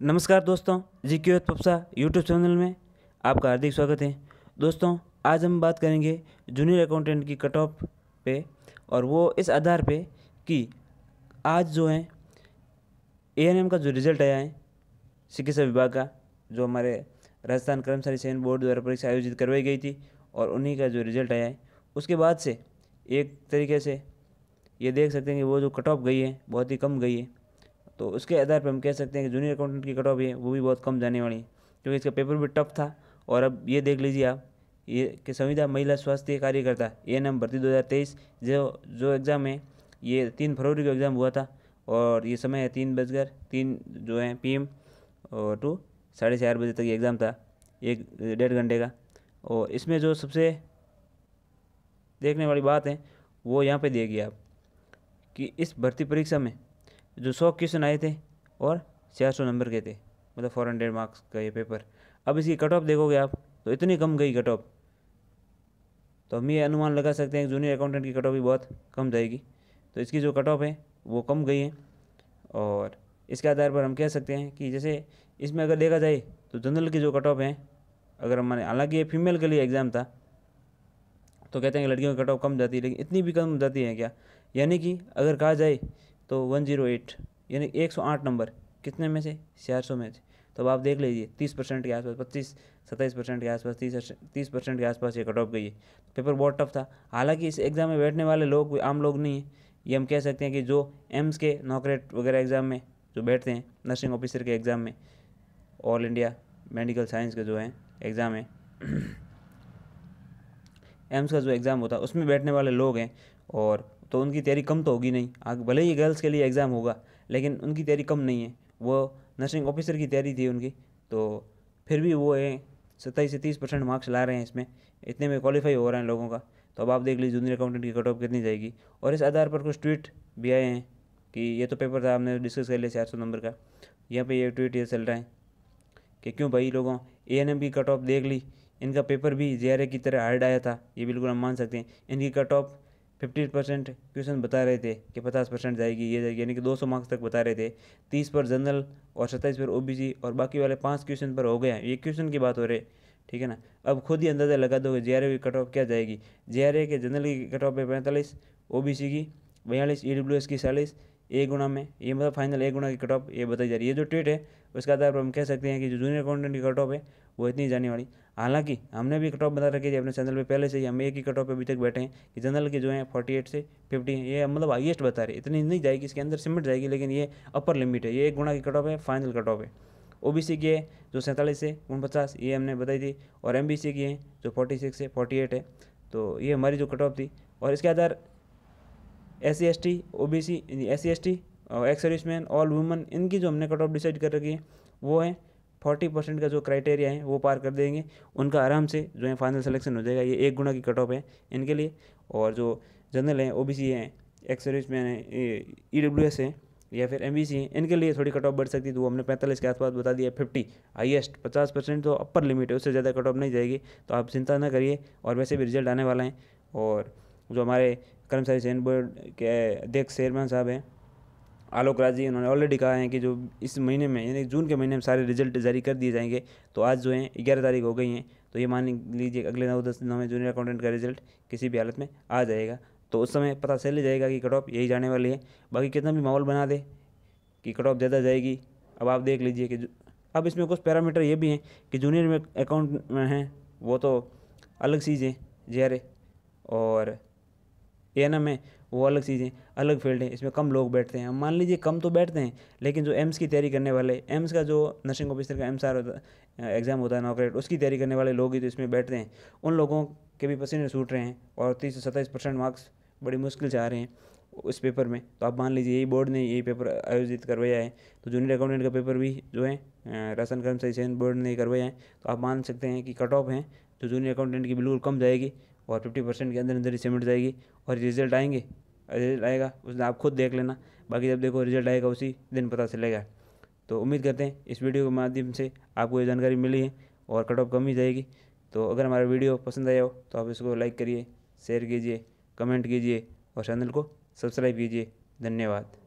नमस्कार दोस्तों, जी पप्सा YouTube channel में आपका हार्दिक स्वागत है। दोस्तों, आज हम बात करेंगे जूनियर अकाउंटेंट की कट ऑफ पे, और वो इस आधार पे कि आज जो है एएनएम का जो रिज़ल्ट आया है चिकित्सा विभाग का, जो हमारे राजस्थान कर्मचारी चयन बोर्ड द्वारा परीक्षा आयोजित करवाई गई थी, और उन्हीं का जो रिज़ल्ट आया है उसके बाद से एक तरीके से ये देख सकते हैं कि वो जो कट ऑफ गई है बहुत ही कम गई है। तो उसके आधार पर हम कह सकते हैं कि जूनियर अकाउंटेंट की कट ऑफ है वो भी बहुत कम जाने वाली है, क्योंकि इसका पेपर भी टफ था। और अब ये देख लीजिए आप, ये कि संविदा महिला स्वास्थ्य कार्यकर्ता एएनएम भर्ती 2023 जो एग्ज़ाम है ये 3 फरवरी को एग्ज़ाम हुआ था, और ये समय है 3:03 जो है PM और टू 4:30 बजे तक ये एग्ज़ाम था, 1-1.5 घंटे का। और इसमें जो सबसे देखने वाली बात है वो यहाँ पे देखिए आप कि इस भर्ती परीक्षा में जो 100 क्वेश्चन आए थे और 400 नंबर के थे, मतलब 400 मार्क्स का ये पेपर। अब इसकी कट ऑफ देखोगे आप तो इतनी कम गई कट ऑफ, तो हम ये अनुमान लगा सकते हैं कि जूनियर अकाउंटेंट की कट ऑफ भी बहुत कम जाएगी। तो इसकी जो कट ऑफ है वो कम गई है, और इसके आधार पर हम कह सकते हैं कि जैसे इसमें अगर देखा जाए तो जनरल की जो कट ऑफ है, अगर हमारे, हालांकि ये फीमेल के लिए एग्ज़ाम था तो कहते हैं कि लड़कियों की कट ऑफ कम जाती है, लेकिन इतनी भी कम जाती है क्या? यानी कि अगर कहा जाए तो 108 यानी 108 नंबर कितने में से? 400 में से। तो अब आप देख लीजिए 30% के आसपास, 25-27% के आसपास, 30% के आसपास ये कट ऑफ गई है। पेपर बहुत टफ था। हालांकि इस एग्ज़ाम में बैठने वाले लोग आम लोग नहीं हैं, ये हम कह सकते हैं कि जो एम्स के नौकरेट वगैरह एग्ज़ाम में जो बैठते हैं, नर्सिंग ऑफिसर के एग्ज़ाम में, ऑल इंडिया मेडिकल साइंस का जो है एग्ज़ाम है एम्स का जो एग्ज़ाम होता है उसमें बैठने वाले लोग हैं, और तो उनकी तैयारी कम तो होगी नहीं। आगे भले ही गर्ल्स के लिए एग्ज़ाम होगा, लेकिन उनकी तैयारी कम नहीं है। वो नर्सिंग ऑफिसर की तैयारी थी उनकी, तो फिर भी वो है 27 से 30% मार्क्स ला रहे हैं इसमें, इतने में क्वालिफाई हो रहे हैं लोगों का। तो अब आप देख लीजिए जूनियर अकाउंटेंट की कट ऑफ कितनी जाएगी। और इस आधार पर कुछ ट्वीट भी आए हैं कि ये तो पेपर था, हमने डिस्कस कर लिया 400 नंबर का। यहाँ पर ये ट्वीट ये चल रहा है कि क्यों भाई लोगों, एएनएम की कट ऑफ देख ली, इनका पेपर भी जेआरए की तरह हार्ड आया था, ये बिल्कुल हम मान सकते हैं। इनकी कट ऑफ 50% क्वेश्चन बता रहे थे कि 50% जाएगी, ये जाएगी, यानी कि 200 मार्क्स तक बता रहे थे। 30 पर जनरल और 27 पर ओबीसी, और बाकी वाले 5 क्वेश्चन पर हो गया। ये क्वेश्चन की बात हो रही है, ठीक है ना। अब खुद ही अंदाज़ा लगा दो कि जेआरए की कट ऑफ क्या जाएगी। जेआरए के जनरल की कट ऑफ है 45, ओबीसी की 42, ईडब्ल्यूएस की 40, ए गुणा में, ये मतलब फाइनल ए गुणा की कट ऑफ ये बताई जा रही है। ये जो ट्वीट है उसके आधार पर हम कह सकते हैं कि जो जूनियर अकाउंटेंट की कट ऑफ है वो इतनी जाने वाली। हालांकि हमने भी कट ऑफ बता रखी थी अपने चैनल पे पहले से ही, हम एक ही कट ऑफ पे अभी तक बैठे हैं कि जनरल के जो है 48 से 50 हैं, ये मतलब हाईएस्ट बता रहे। इतनी नहीं जाएगी, इसके अंदर सिमट जाएगी, लेकिन ये अपर लिमिट है, ये 1 गुणा की कट ऑफ है, फाइनल कट ऑफ है। ओबीसी की है जो 47 से 49, ये हमने बताई थी, और एमबीसी की है जो 46 से 48 है। तो ये हमारी जो कट ऑफ थी। और इसके आधार SC/ST, OBC, SC/ST और एक्स सर्विसमैन, ऑल वुमेन, इनकी जो हमने कट ऑफ डिसाइड कर रखी है वो है 40% का जो क्राइटेरिया है वो पार कर देंगे, उनका आराम से जो है फाइनल सिलेक्शन हो जाएगा। ये 1 गुणा की कट ऑफ है इनके लिए। और जो जनरल हैं, OBC हैं, एक्स सर्विसमैन है, EWS है या फिर MBC है, इनके लिए थोड़ी कट ऑफ बढ़ सकती है। तो वो हमने 45 के आसपास बता दिया। 50 हाईएस्ट, 50% तो अपर लिमिट है, उससे ज़्यादा कट ऑफ नहीं जाएगी। तो आप चिंता ना करिए, और वैसे भी रिजल्ट आने वाला है। और जो हमारे कर्मचारी चयन बोर्ड के अध्यक्ष चेयरमैन साहब हैं आलोक राज जी, उन्होंने ऑलरेडी कहा है कि जो इस महीने में यानी जून के महीने में सारे रिजल्ट जारी कर दिए जाएंगे। तो आज जो है 11 तारीख हो गई हैं, तो ये मान लीजिए अगले 9-10 दिनों में जूनियर अकाउंटेंट का रिजल्ट किसी भी हालत में आ जाएगा। तो उस समय पता चल ही जाएगा कि कट ऑफ यही जाने वाली है। बाकी कितना भी माहौल बना दे कि कट ऑफ ज़्यादा जाएगी, अब आप देख लीजिए कि अब इसमें कुछ पैरामीटर ये भी हैं कि जूनियर में अकाउंट में हैं वो तो अलग चीज़ है, जेआरए और एएनएम में वो अलग चीज़ें, अलग फील्ड है, इसमें कम लोग बैठते हैं। हम मान लीजिए कम तो बैठते हैं, लेकिन जो एम्स की तैयारी करने वाले, एम्स का जो नर्सिंग ऑफिसर का MSR एग्ज़ाम होता है नौकरेट, उसकी तैयारी करने वाले लोग ही तो इसमें बैठते हैं। उन लोगों के भी पसीने छूट रहे हैं, और 30 से 27% मार्क्स बड़ी मुश्किल से आ रहे हैं उस पेपर में। तो आप मान लीजिए यही बोर्ड ने यही पेपर आयोजित करवाया है, तो जूनियर अकाउंटेंट का पेपर भी जो है राजस्थान कर्मचारी चयन बोर्ड ने करवाया है। तो आप मान सकते हैं कि कट ऑफ है जो जूनियर अकाउंटेंट की बिल्कुल कम जाएगी, और 50% के अंदर अंदर ही सिमट जाएगी। और रिजल्ट आएंगे, रिजल्ट आएगा उस दिन आप खुद देख लेना। बाकी जब देखो रिजल्ट आएगा उसी दिन पता चलेगा। तो उम्मीद करते हैं इस वीडियो के माध्यम से आपको ये जानकारी मिली है, और कट ऑफ कम ही जाएगी। तो अगर हमारा वीडियो पसंद आया हो तो आप इसको लाइक करिए, शेयर कीजिए, कमेंट कीजिए, और चैनल को सब्सक्राइब कीजिए। धन्यवाद।